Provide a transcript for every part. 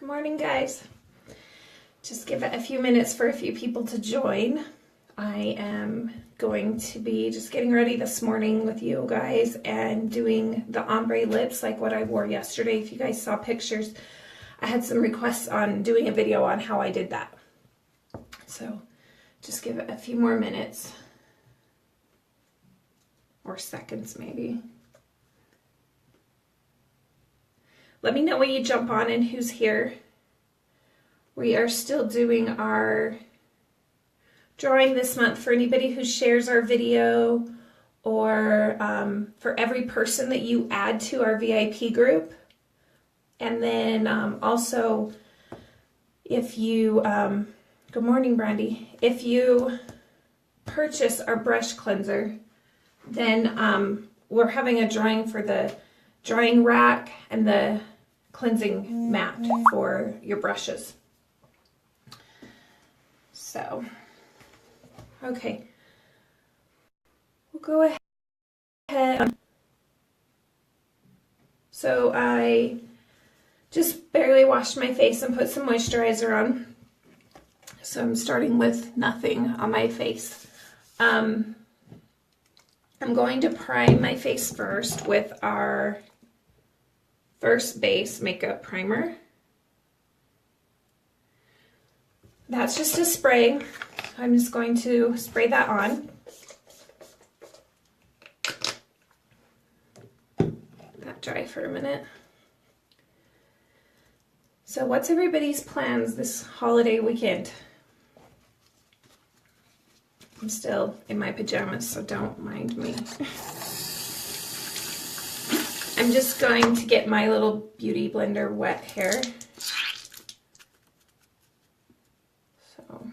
Good morning, guys. Just give it a few minutes for a few people to join. I am going to be just getting ready this morning with you guys and doing the ombre lips like what I wore yesterday. If you guys saw pictures, I had some requests on doing a video on how I did that. So just give it a few more minutes or seconds maybe. Let me know when you jump on and who's here. We are still doing our drawing this month for anybody who shares our video or for every person that you add to our VIP group. And then also if you, good morning Brandy, if you purchase our brush cleanser, then we're having a drawing for the drying rack and the cleansing mat for your brushes. So, okay, we'll go ahead. So I just barely washed my face and put some moisturizer on. So I'm starting with nothing on my face. I'm going to prime my face first with our First Base Makeup Primer. That's just a spray. I'm just going to spray that on. Let that dry for a minute. So what's everybody's plans this holiday weekend? I'm still in my pajamas, so don't mind me. I'm just going to get my little beauty blender wet here. So,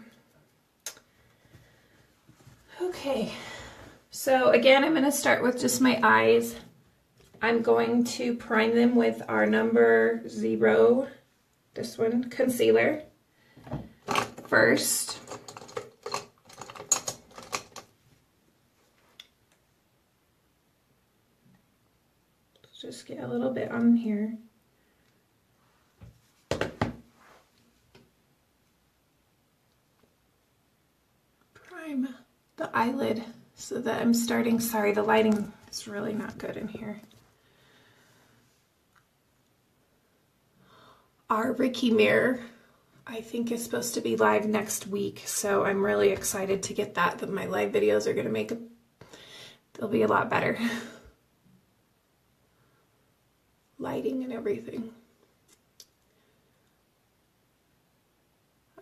okay. So again, I'm going to start with just my eyes. I'm going to prime them with our number 0, this one, concealer first. Just get a little bit on here. Prime the eyelid so that I'm starting, sorry, the lighting is really not good in here. Our Ricky mirror, I think, is supposed to be live next week, so I'm really excited to get that my live videos are gonna make they'll be a lot better. Lighting and everything.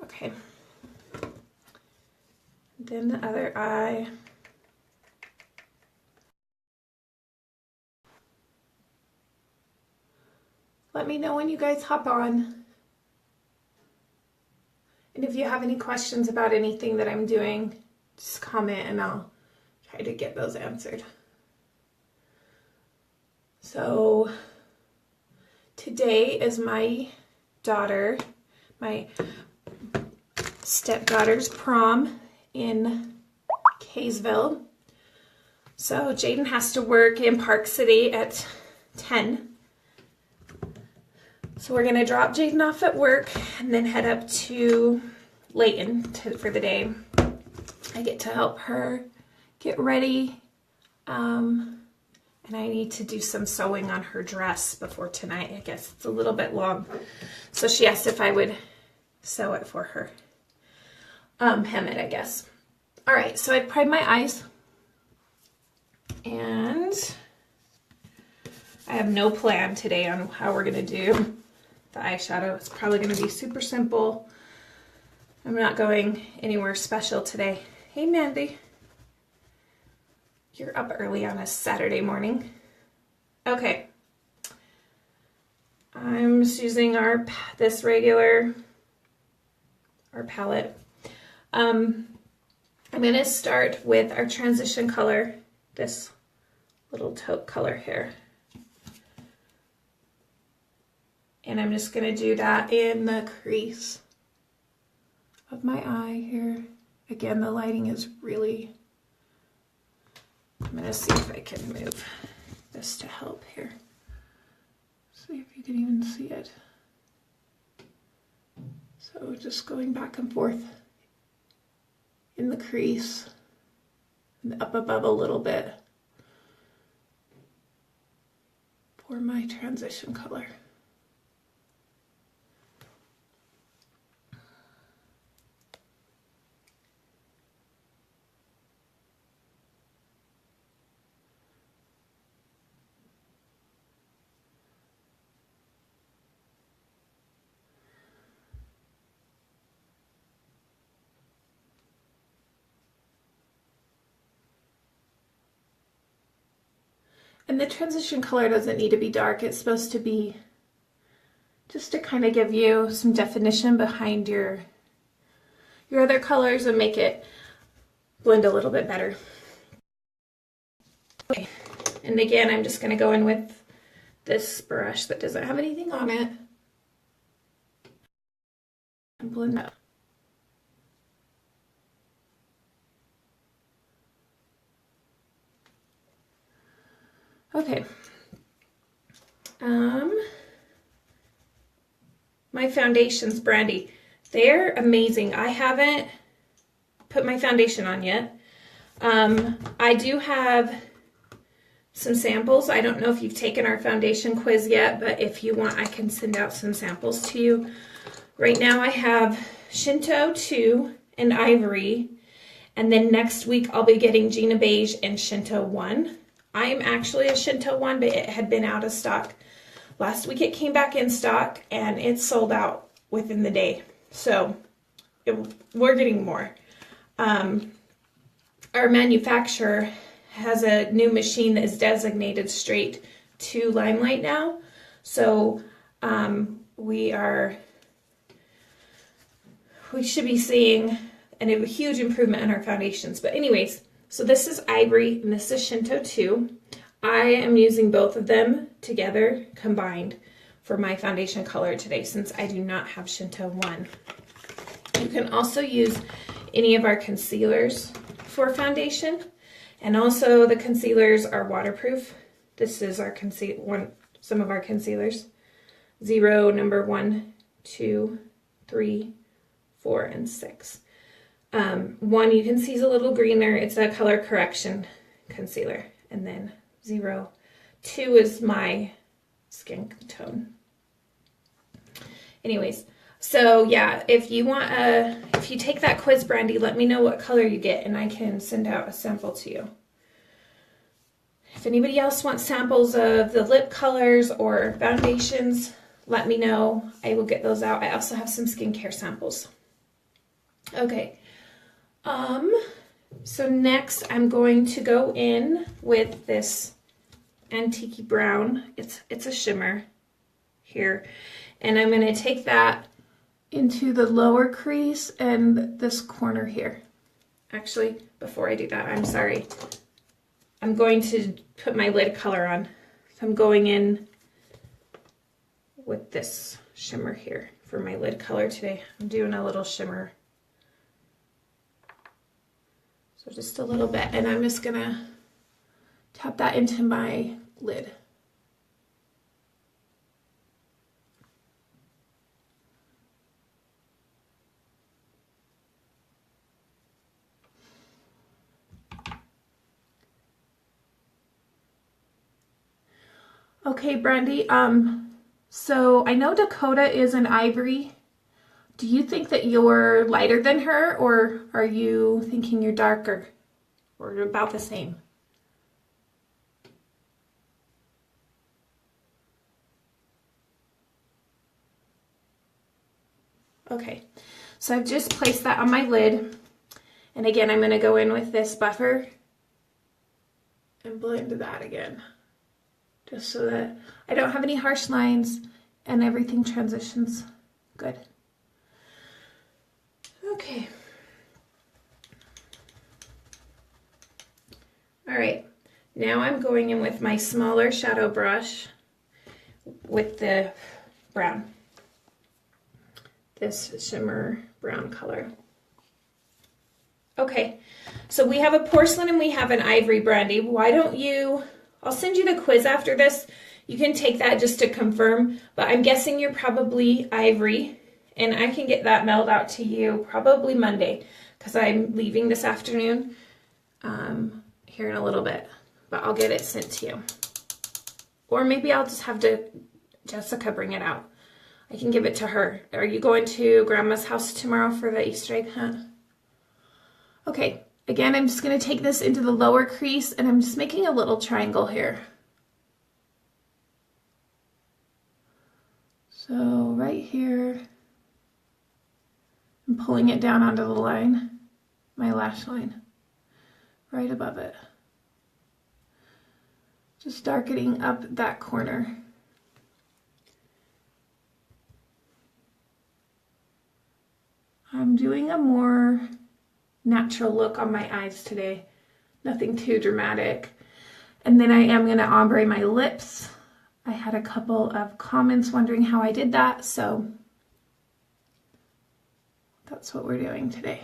Okay. Then the other eye. Let me know when you guys hop on. And if you have any questions about anything that I'm doing, just comment and I'll try to get those answered. So today is my daughter, my stepdaughter's prom in Kaysville. So Jaden has to work in Park City at 10. So we're gonna drop Jaden off at work and then head up to Layton for the day. I get to help her get ready. And I need to do some sewing on her dress before tonight. I guess it's a little bit long. So she asked if I would sew it for her. Hem it, I guess. All right, so I primed my eyes. And I have no plan today on how we're gonna do the eyeshadow. It's probably gonna be super simple. I'm not going anywhere special today. Hey, Mandy. You're up early on a Saturday morning. Okay. I'm just using our palette. I'm going to start with our transition color, this little taupe color here. And I'm just going to do that in the crease of my eye here. Again, the lighting is really... I'm going to see if I can move this to help here. See if you can even see it. So just going back and forth in the crease and up above a little bit for my transition color. And the transition color doesn't need to be dark. It's supposed to be just to kind of give you some definition behind your other colors and make it blend a little bit better. Okay. And again, I'm just going to go in with this brush that doesn't have anything on it and blend that. Okay. My foundations, Brandy, they're amazing. I haven't put my foundation on yet. I do have some samples. I don't know if you've taken our foundation quiz yet, but if you want, I can send out some samples to you. Right now I have Shinto 2 and Ivory, and then next week I'll be getting Gina Beige and Shinto 1. I am actually a Shinto 1, but it had been out of stock. Last week it came back in stock and it sold out within the day. So we're getting more. Our manufacturer has a new machine that is designated straight to Limelight now. So we should be seeing a huge improvement in our foundations. But anyways, so this is Ivory and this is Shinto 2. I am using both of them together, combined, for my foundation color today since I do not have Shinto 1. You can also use any of our concealers for foundation, and also the concealers are waterproof. This is our some of our concealers. 0, number 1, 2, 3, 4, and 6. 1 you can see is a little greener. It's a color correction concealer. And then 0, 2 is my skin tone. Anyways, so yeah, if you take that quiz, Brandy, let me know what color you get and I can send out a sample to you. If anybody else wants samples of the lip colors or foundations, let me know. I will get those out. I also have some skincare samples. Okay. So next I'm going to go in with this antique brown. It's a shimmer here. And I'm going to take that into the lower crease and this corner here. Actually, before I do that, I'm sorry. I'm going to put my lid color on. So I'm going in with this shimmer here for my lid color today. I'm doing a little shimmer. So just a little bit, and I'm just gonna tap that into my lid. Okay, Brandy, so I know Dakota is an Ivory. Do you think that you're lighter than her, or are you thinking you're darker, or about the same? Okay, so I've just placed that on my lid, and again, I'm going to go in with this buffer and blend that again, just so that I don't have any harsh lines and everything transitions good. Okay. All right, now I'm going in with my smaller shadow brush with the brown, this shimmer brown color. Okay, so we have a porcelain and we have an ivory, Brandy. Why don't you, I'll send you the quiz after this. You can take that just to confirm, but I'm guessing you're probably ivory And I can get that mailed out to you probably Monday because I'm leaving this afternoon here in a little bit. But I'll get it sent to you. Or maybe I'll just have Jessica bring it out. I can give it to her. Are you going to Grandma's house tomorrow for the Easter egg hunt? Okay, again, I'm just going to take this into the lower crease and I'm just making a little triangle here. So right here, I'm pulling it down onto the line, my lash line, right above it. Just darkening up that corner. I'm doing a more natural look on my eyes today. Nothing too dramatic. And then I am going to ombre my lips. I had a couple of comments wondering how I did that, so that's what we're doing today.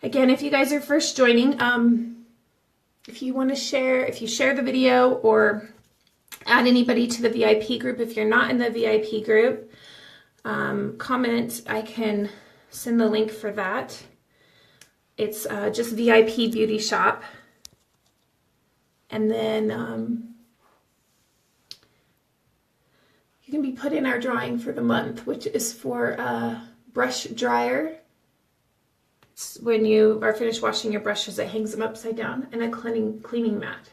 Again, if you guys are first joining, if you want to share, if you share the video or add anybody to the VIP group, if you're not in the VIP group, comment, I can send the link for that. It's just VIP Beauty Shop. And then you can be put in our drawing for the month, which is for a brush dryer. It's when you are finished washing your brushes, it hangs them upside down, and a cleaning mat.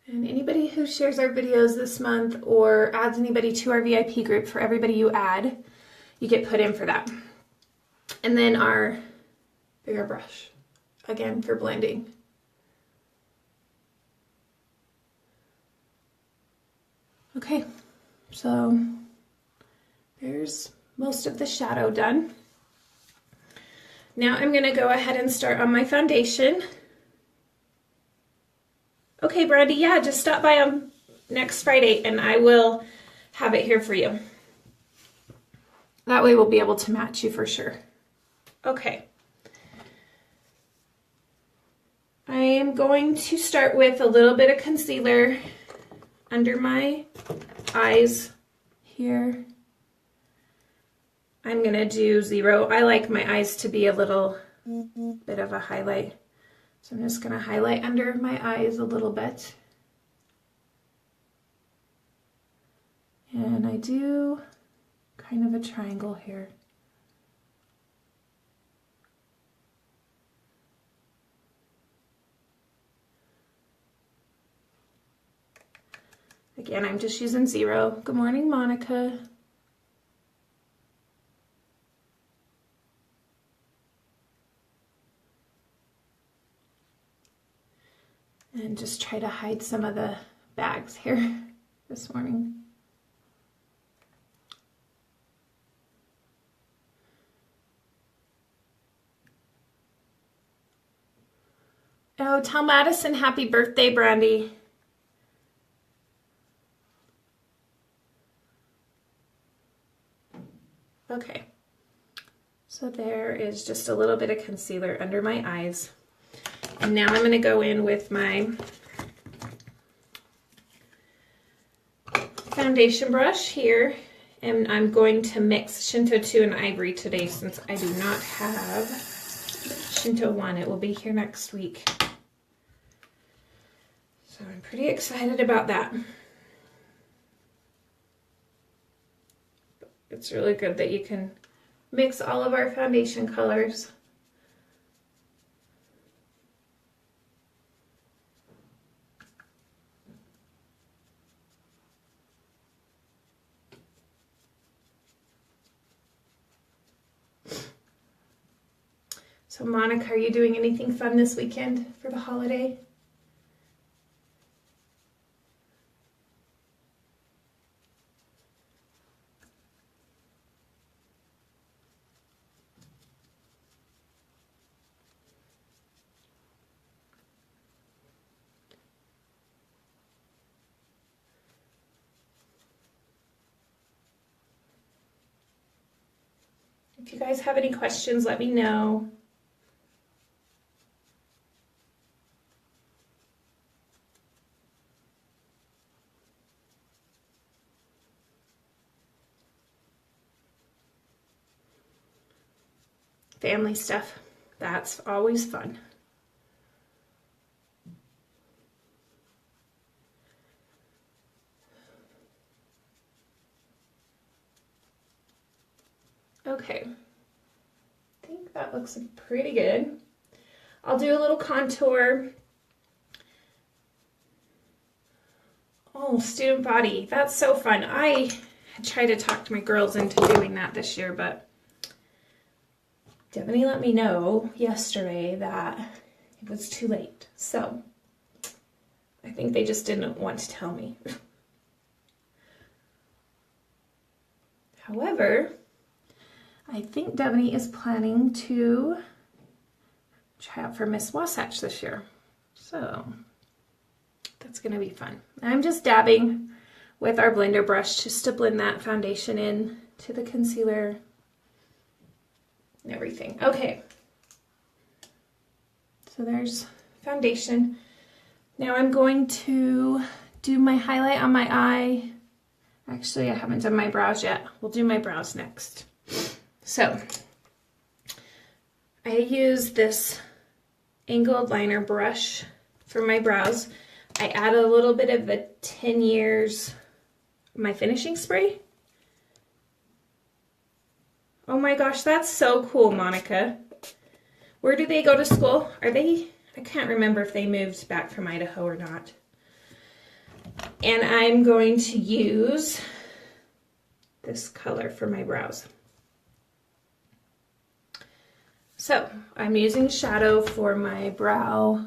And anybody who shares our videos this month or adds anybody to our VIP group, for everybody you add, you get put in for that. And then our bigger brush, again, for blending. Okay, so there's most of the shadow done. Now I'm going to go ahead and start on my foundation. Okay, Brandy, yeah, just stop by on next Friday and I will have it here for you. That way we'll be able to match you for sure. Okay. I am going to start with a little bit of concealer under my eyes here. I'm going to do 0. I like my eyes to be a little bit of a highlight. So I'm just going to highlight under my eyes a little bit. And I do kind of a triangle here. Again, I'm just using 0. Good morning, Monica. And just try to hide some of the bags here this morning. Oh, tell Madison happy birthday, Brandy. Okay, so there is just a little bit of concealer under my eyes. And now I'm going to go in with my foundation brush here, and I'm going to mix Shinto 2 and Ivory today since I do not have Shinto 1. It will be here next week. So I'm pretty excited about that. It's really good that you can mix all of our foundation colors. So Monica, are you doing anything fun this weekend for the holiday? If you guys have any questions, let me know. family stuff. That's always fun. Okay, I think that looks pretty good. I'll do a little contour. Oh, student body, that's so fun. I tried to talk to my girls into doing that this year, but Devaney let me know yesterday that it was too late. So I think they just didn't want to tell me. However, I think Devaney is planning to try out for Miss Wasatch this year. So that's going to be fun. I'm just dabbing with our blender brush just to blend that foundation in to the concealer and everything. Okay. So there's foundation. Now I'm going to do my highlight on my eye. Actually, I haven't done my brows yet. We'll do my brows next. So I use this angled liner brush for my brows. I add a little bit of the 10 Years my finishing spray. Oh my gosh, that's so cool, Monica. Where do they go to school? Are they, I can't remember if they moved back from Idaho or not. And I'm going to use this color for my brows. So I'm using shadow for my brow.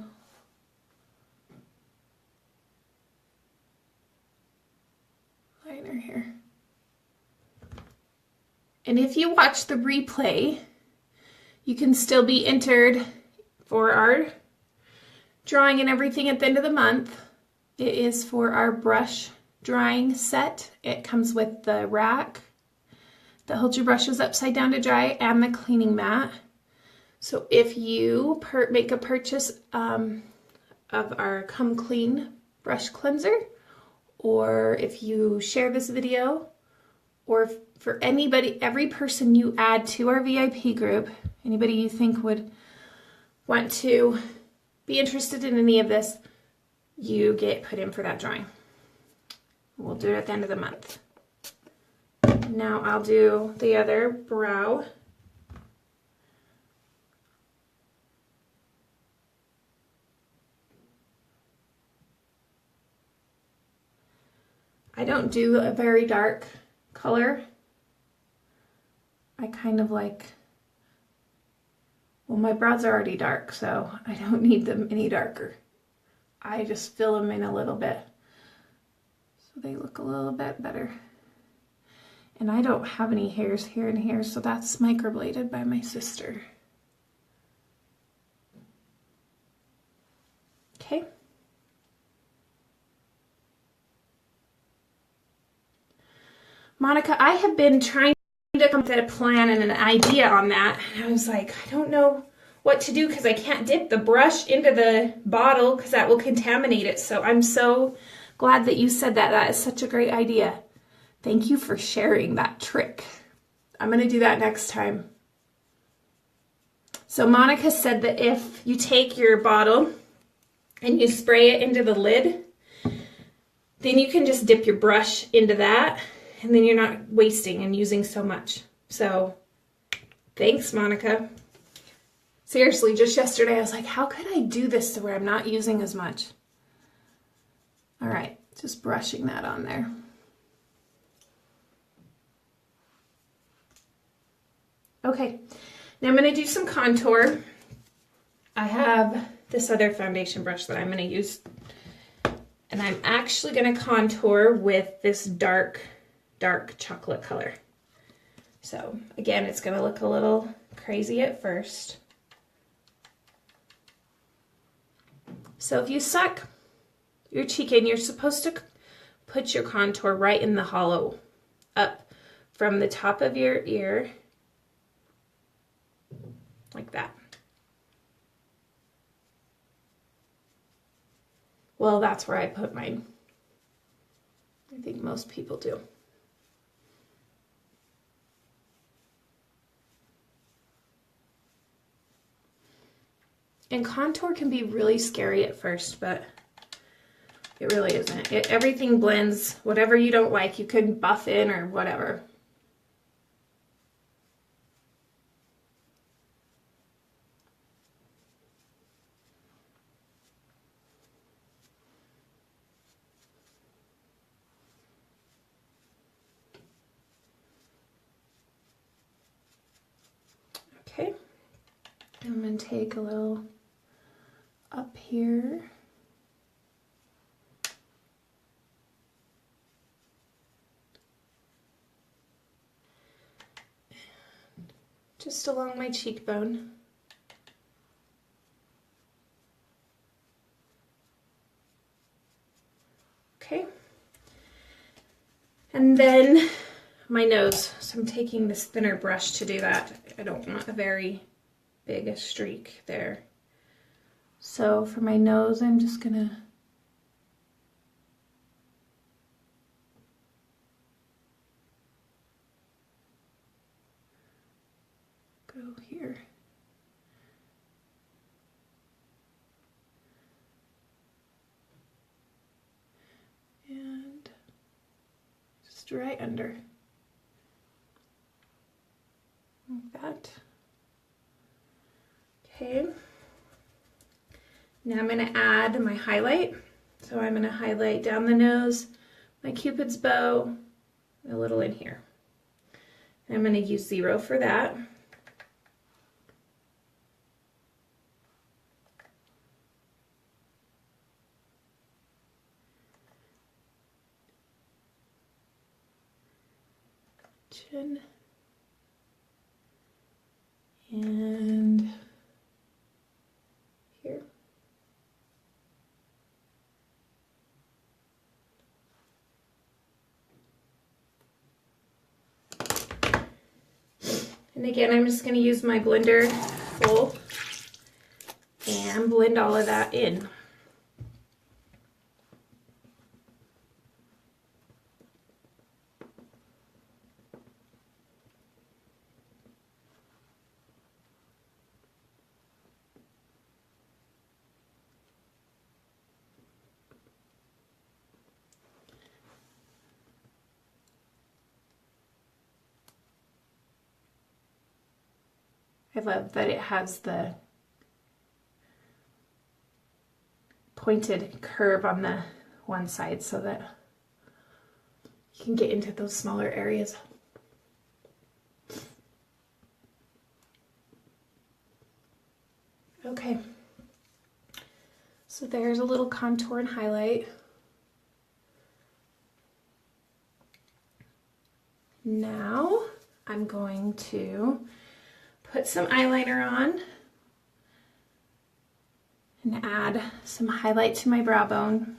Liner here. And if you watch the replay, you can still be entered for our drawing and everything at the end of the month. It is for our brush drying set. It comes with the rack that holds your brushes upside down to dry and the cleaning mat. So if you make a purchase of our Come Clean brush cleanser, or if you share this video, or for anybody, every person you add to our VIP group, anybody you think would want to be interested in any of this, you get put in for that drawing. We'll do it at the end of the month. Now I'll do the other brow. I don't do a very dark color. I kind of like, well, my brows are already dark, so I don't need them any darker. I just fill them in a little bit so they look a little bit better. And I don't have any hairs here and here, so that's microbladed by my sister. Okay. Monica, I have been trying to come up with a plan and an idea on that. And I was like, I don't know what to do because I can't dip the brush into the bottle because that will contaminate it. So I'm so glad that you said that. That is such a great idea. Thank you for sharing that trick. I'm going to do that next time. So Monica said that if you take your bottle and you spray it into the lid, then you can just dip your brush into that. And then you're not wasting and using so much. So thanks, Monica. Seriously, just yesterday I was like, how could I do this to where I'm not using as much? All right, just brushing that on there. Okay, now I'm going to do some contour. I have this other foundation brush that I'm going to use. And I'm actually going to contour with this dark chocolate color. So again, it's going to look a little crazy at first. So if you suck your cheek in, you're supposed to put your contour right in the hollow, up from the top of your ear, like that. Well, that's where I put mine. I think most people do. And contour can be really scary at first, but it really isn't. Everything blends. Whatever you don't like, you could buff in or whatever. Okay, I'm going to take a little up here. Just along my cheekbone. Okay. And then my nose. So I'm taking this thinner brush to do that. I don't want a very big streak there. So for my nose, I'm just gonna go here. And just right under. Like that. Okay. Now I'm going to add my highlight. So I'm going to highlight down the nose, my Cupid's bow, a little in here. And I'm going to use 0 for that. Chin. And here. And again, I'm just going to use my blender full and blend all of that in. I love that it has the pointed curve on the one side so that you can get into those smaller areas. Okay, so there's a little contour and highlight. Now I'm going to put some eyeliner on and add some highlight to my brow bone.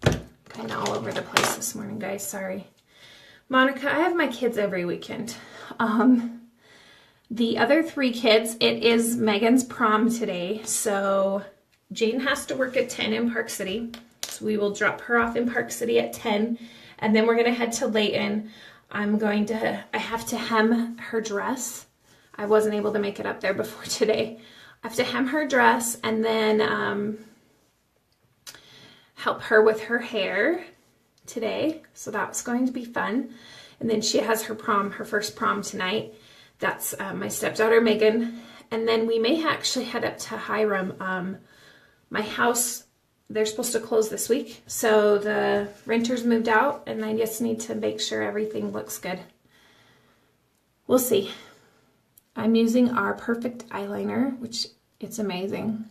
Kind of all over the place this morning, guys, sorry. Monica, I have my kids every weekend. The other 3 kids, it is Megan's prom today, so Jane has to work at 10 in Park City. So we will drop her off in Park City at 10, and then we're gonna head to Layton. I have to hem her dress. I wasn't able to make it up there before today. I have to hem her dress and then help her with her hair today. So that's going to be fun. And then she has her prom, her first prom tonight. That's my stepdaughter, Megan. And then we may actually head up to Hiram. My house, they're supposed to close this week. So the renters moved out and I just need to make sure everything looks good. We'll see. I'm using our Perfect eyeliner, which it's amazing.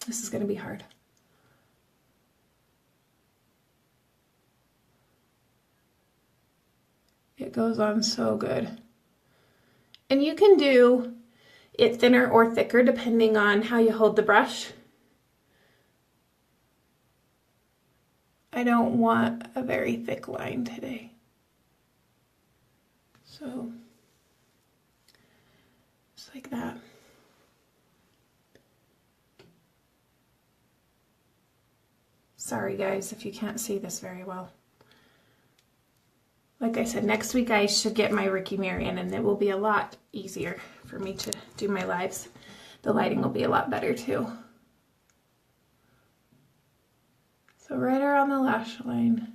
This is going to be hard. It goes on so good. And you can do it thinner or thicker depending on how you hold the brush. I don't want a very thick line today. So, just like that. Sorry guys if you can't see this very well. Like I said, next week I should get my Ricky Marion and it will be a lot easier for me to do my lives. The lighting will be a lot better too. So right around the lash line.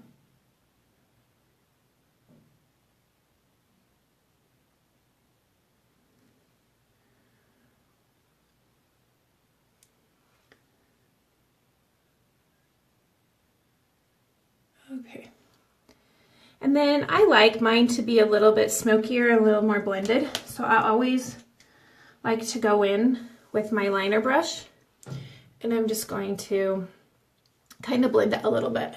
Okay. And then I like mine to be a little bit smokier, a little more blended. So I always like to go in with my liner brush, and I'm just going to kind of blend it a little bit.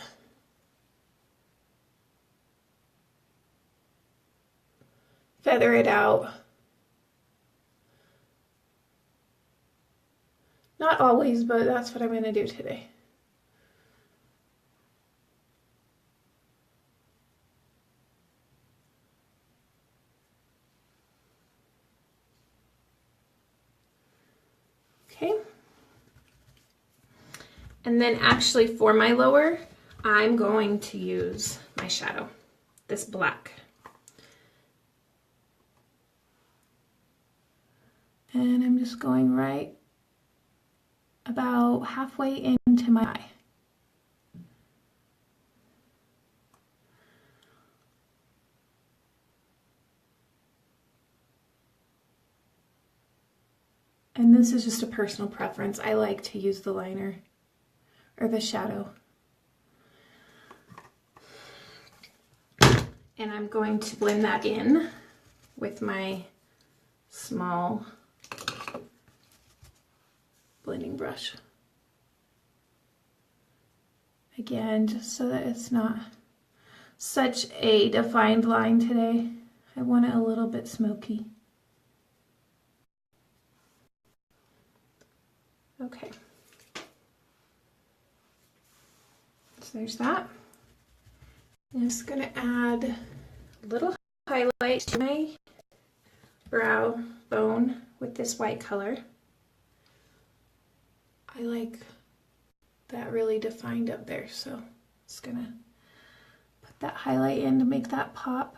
Feather it out. Not always, but that's what I'm going to do today. Okay. And then actually for my lower, I'm going to use my shadow, this black. And I'm just going right about halfway into my eye. And this is just a personal preference. I like to use the liner or the shadow. And I'm going to blend that in with my small blending brush. Again, just so that it's not such a defined line today. I want it a little bit smoky. Okay. So there's that. I'm just going to add a little highlight to my brow bone with this white color. I like that really defined up there, so just going to put that highlight in to make that pop.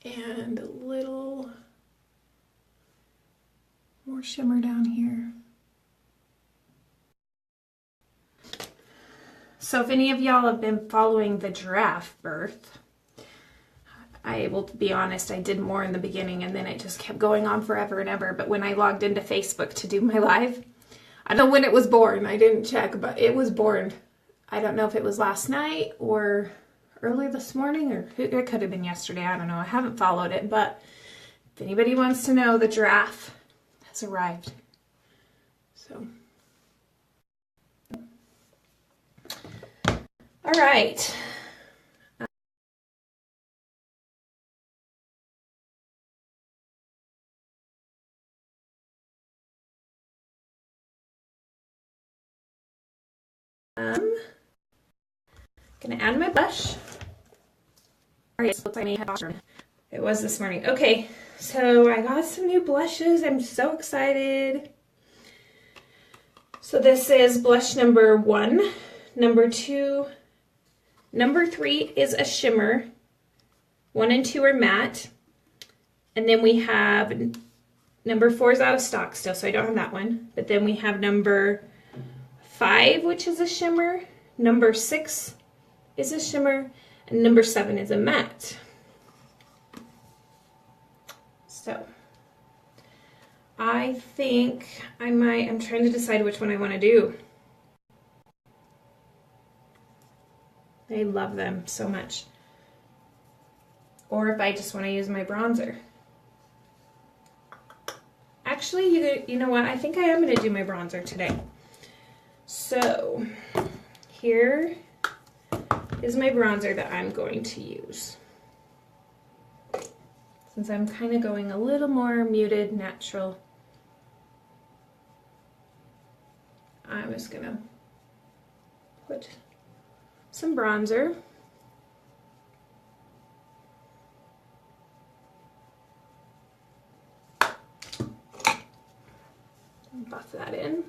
And a little more shimmer down here. So if any of y'all have been following the giraffe birth, I will be honest, I did more in the beginning and then it just kept going on forever and ever. But when I logged into Facebook to do my live, I don't know when it was born. I didn't check, but it was born. I don't know if it was last night or early this morning, or it could have been yesterday. I don't know. I haven't followed it, but if anybody wants to know, the giraffe has arrived. So, all right. Gonna add my blush. Alright, so I may have it was this morning. Okay, so I got some new blushes. I'm so excited. So this is blush number 1, number 2, number 3 is a shimmer. 1 and 2 are matte. And then we have number 4 is out of stock still, so I don't have that one. But then we have number 5, which is a shimmer. Number 6 is a shimmer, and number 7 is a matte. So I think I'm trying to decide which one I want to do. I love them so much. Or if I just want to use my bronzer. Actually, you know what? I think I am going to do my bronzer today. So here is my bronzer that I'm going to use. Since I'm kind of going a little more muted, natural, I'm just going to put some bronzer. buff that in.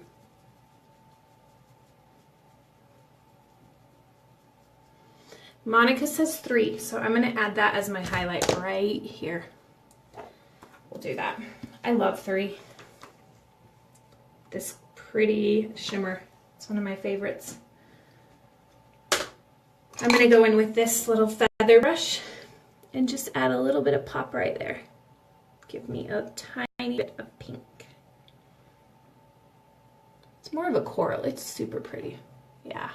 Monica says 3, so I'm going to add that as my highlight right here. We'll do that. I love 3. This pretty shimmer. It's one of my favorites. I'm going to go in with this little feather brush and just add a little bit of pop right there. Give me a tiny bit of pink. It's more of a coral. It's super pretty. Yeah.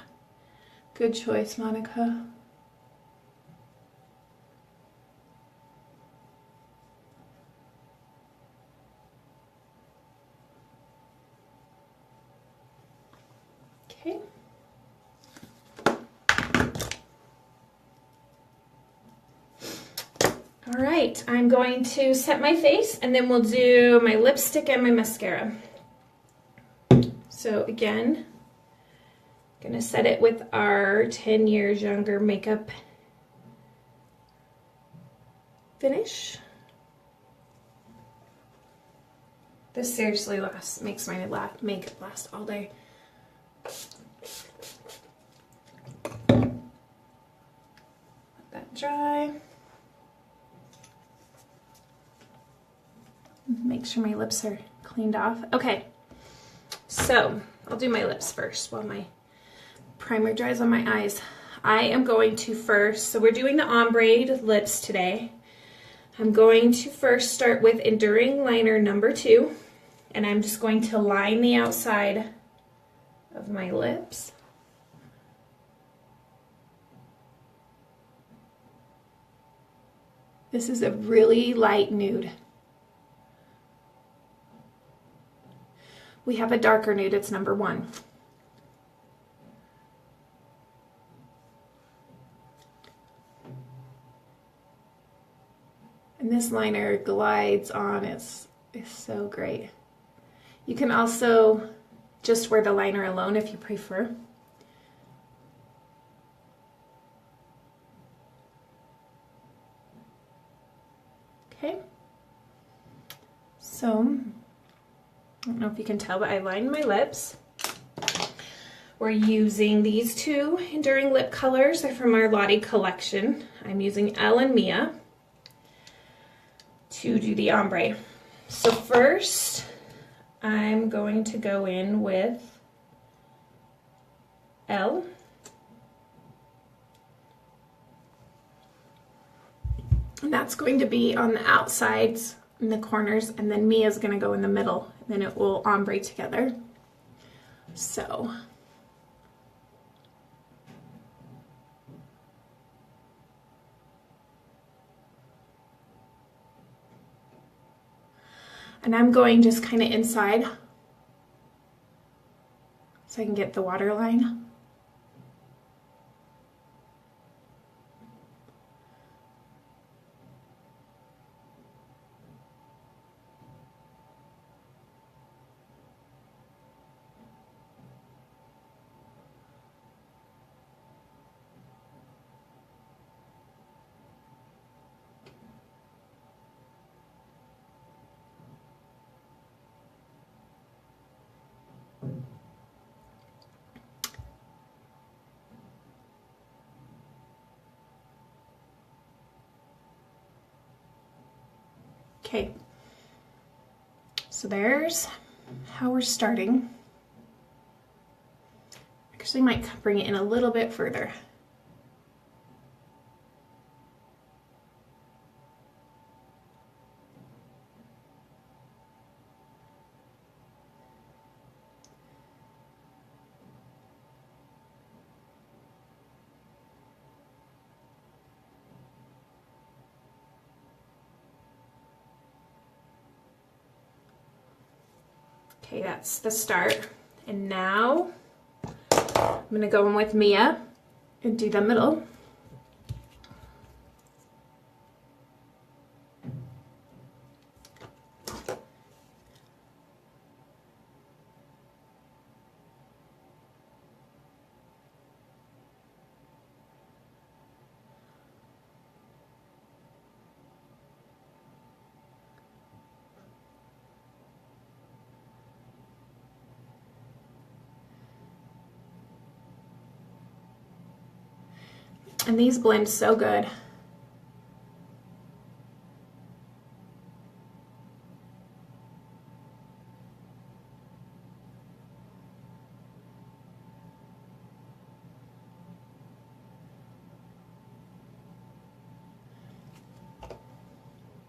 Good choice, Monica. Okay. All right, I'm going to set my face and then we'll do my lipstick and my mascara. So again, gonna set it with our 10 years younger makeup finish. This seriously makes my makeup last all day. Let that dry. Make sure my lips are cleaned off. Okay, so I'll do my lips first while my primer dries on my eyes. I am going to first, so we're doing the ombre lips today. I'm going to first start with Enduring Liner number 2, and I'm just going to line the outside of my lips. This is a really light nude. We have a darker nude, it's number 1. And this liner glides on, it's so great. You can also just wear the liner alone if you prefer. Okay, so I don't know if you can tell, but I lined my lips. We're using these 2 Enduring Lip colors. They're from our Lottie collection. I'm using Elle and Mia to do the ombre. So first, I'm going to go in with Elle. And that's going to be on the outsides, in the corners, and then Mia's going to go in the middle, and then it will ombre together. So and I'm going just kind of inside so I can get the waterline. Okay, so there's how we're starting. Actually might bring it in a little bit further. Okay, that's the start. And now I'm gonna go in with Mia and do the middle. And these blend so good.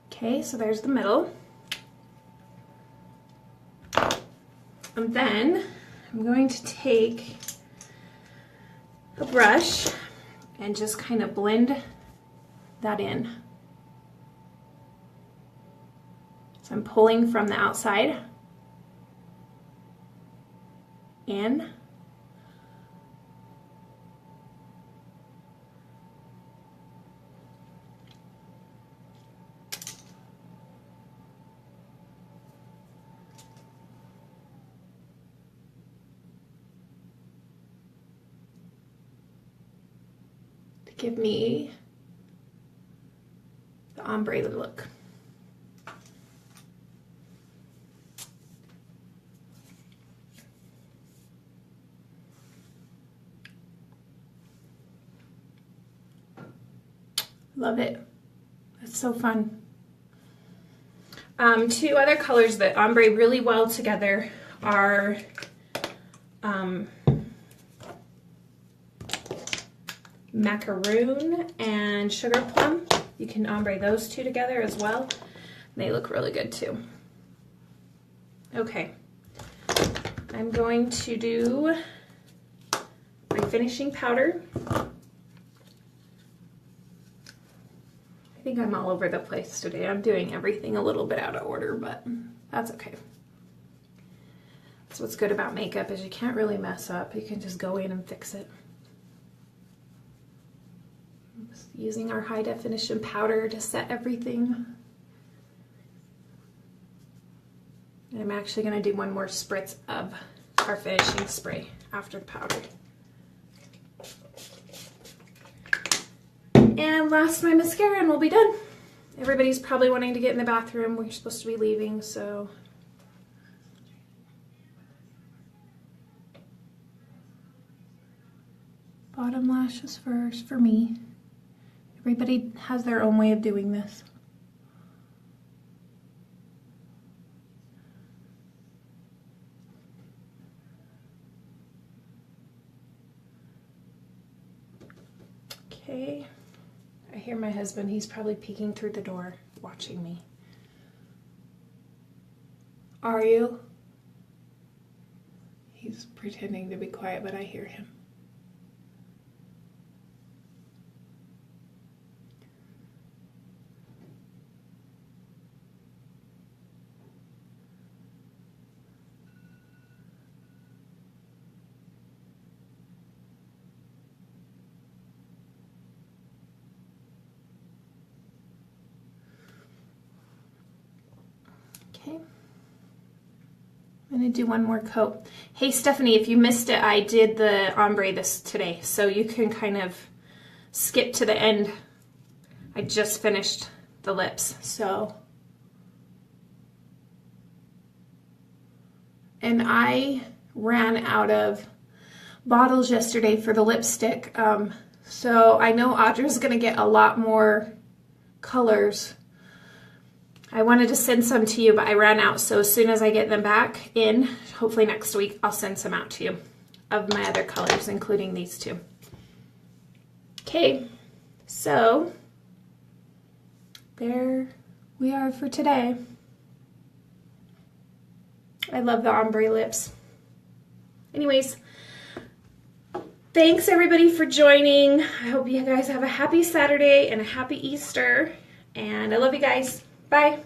Okay, so there's the middle. And then I'm going to take a brush and just kind of blend that in. So I'm pulling from the outside in. Give me the ombre look. Love it. It's so fun. Two other colors that ombre really well together are macaroon and sugar plum. You can ombre those two together as well. They look really good too. Okay, I'm going to do my finishing powder. I think I'm all over the place today. I'm doing everything a little bit out of order, but that's okay. That's what's good about makeup, is you can't really mess up. You can just go in and fix it. Using our high definition powder to set everything. And I'm actually going to do one more spritz of our finishing spray after the powder. And last, my mascara, and we'll be done. Everybody's probably wanting to get in the bathroom. We're supposed to be leaving, so. Bottom lashes first for me. Everybody has their own way of doing this. Okay, I hear my husband. He's probably peeking through the door, watching me. Are you? He's pretending to be quiet, but I hear him. Okay, I'm gonna do one more coat. Hey Stephanie, if you missed it, I did the ombre this today, so you can kind of skip to the end. I just finished the lips, so. And I ran out of bottles yesterday for the lipstick, so I know Audra's gonna get a lot more colors. I wanted to send some to you, but I ran out. So as soon as I get them back in, hopefully next week, I'll send some out to you of my other colors, including these two. Okay, so there we are for today. I love the ombre lips. Anyways, thanks everybody for joining. I hope you guys have a happy Saturday and a happy Easter. And I love you guys. Bye.